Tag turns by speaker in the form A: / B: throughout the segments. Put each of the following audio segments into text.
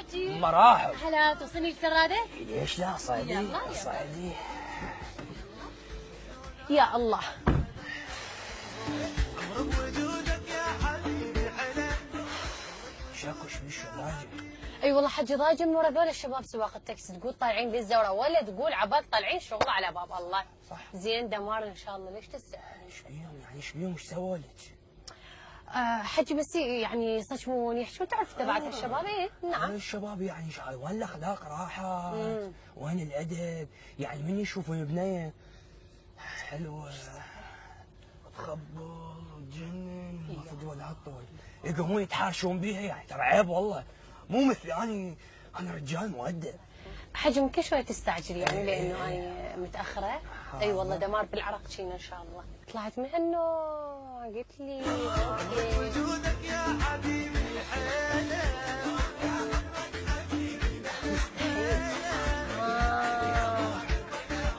A: حجي.
B: مراحب.
A: هلا توصلني السراده؟
B: ليش لا صعدي؟
A: يلا.
B: صعدي.
A: يا الله.
B: شاكو شبيش ضاجن.
A: اي والله حجي ضاجن من ورا ذول الشباب سواق التاكسي، تقول طالعين للزوره ولا تقول عباك طالعين شغل على باب الله.
B: صح.
A: زين دمار ان شاء الله. ليش تسال؟
B: ايش بيهم يعني ايش بيهم ايش سووا لك؟
A: حجي بس يعني يصجمون يحشون، تعرف تبعت الشباب. ايه نعم.
B: الشباب يعني وين الاخلاق راحت؟ وين الادب؟ يعني من يشوفون بنيه حلوه تخبل وتجنن ما فدوا لها الطول يقومون يتحاشون بيها، يعني ترى عيب والله، مو مثلي انا رجال مؤدب.
A: حجي ممكن شوي تستعجل يعني لانه انا متاخره. اي والله دمار بالعراق شينا ان شاء الله. طلعت منه قلت لي
C: وجودك يا حبيبي الحيله.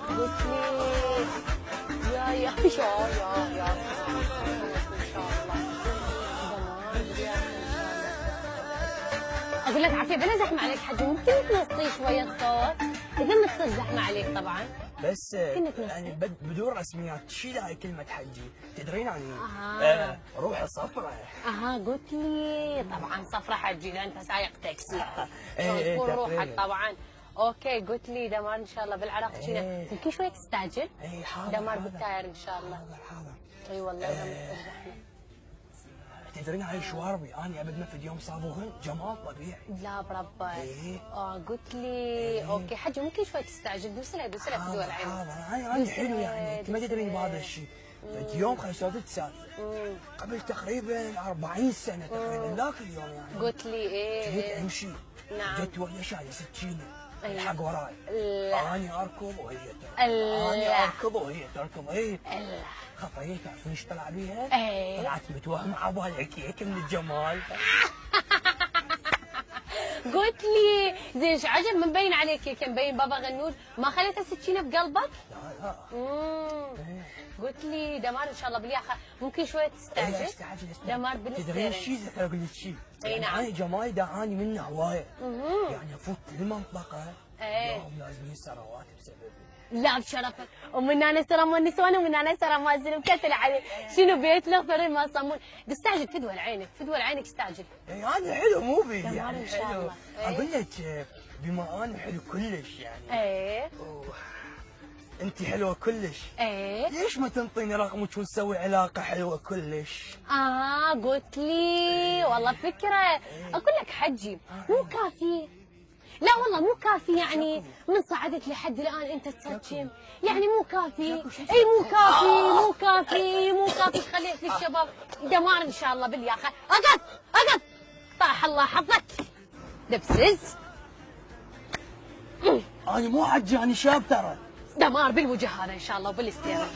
A: قلت لي يا ان شاء الله اقول لك عافيه بلا زحمه عليك حجي، ممكن تنصي شويه الصوت اذا ما تصير زحمه عليك طبعا.
B: بس يعني بدون رسميات تشيل هاي كلمه حجي، تدرين يعني روح صفرة.
A: قلت لي طبعا صفرة حجي، لا انت سايق تاكسي
B: تكون
A: روحك طبعا. اوكي قلت لي دمار ان شاء الله بالعراق جينا، يمكن شوي تستعجل.
B: اي حاضر
A: دمار بالتاير ان شاء الله.
B: حاضر.
A: اي والله زحمه.
B: تدرين هاي شواربي انا ابد ما في يوم صابوهن جمال طبيعي.
A: لا بربك. قلت لي اوكي حجي ممكن شوي تستعجل، دوسلها في دول العين.
B: انا حلو يعني انت ما تدرين بهذا الشيء. يوم خلصت تسافر قبل تقريبا 40 سنه تقريبا ذاك اليوم يعني.
A: قلت لي
B: جيت امشي.
A: نعم.
B: جت ويا شايله سكينه الحق وراي. انا اركض وهي تركض. انا اركض وهي تركض. خطيت تعرفين ايش طلع بيها؟ طلعت متوهمه عبالك هيك من الجمال.
A: قلت لي زين ايش عجب مبين عليك هيك مبين بابا غنود، ما خليتها سكينه بقلبك؟
B: لا.
A: قلت لي دمار ان شاء الله بالياخه ممكن شويه تستعجل. دمار بالستيرنج.
B: تدرين شيء ذكر اقول لك شيء.
A: اي نعم.
B: انا جمالي دعاني منه هوايه. يعني افوت كل منطقه اليوم لازم ثروات بسببي.
A: لا بشرفك، ومن انا ترى ما النسوان ومن انا ترى ما الزلم كتل عليه شنو بيت الاخضر ما صمون. تستعجل فدوى عينك استعجل.
B: هذا حلو مو بي يعني
A: ان شاء
B: حلو.
A: الله.
B: اقول لك بما انا حلو كلش يعني. انت حلوه كلش. ليش ما تنطيني رقمك ونسوي علاقه حلوه كلش؟
A: قلت لي والله فكره. اقول لك حجي مو كافي. لا والله مو كافي يعني من صعدت لحد الان انت تصجم يعني مو كافي. اي مو كافي خليت للشباب دمار ان شاء الله بالياخه. اقعد طاح الله حظك دبسز.
B: انا مو حجي انا شاب ترى.
A: دمار بالوجه هذا ان شاء الله وبالاستيراد.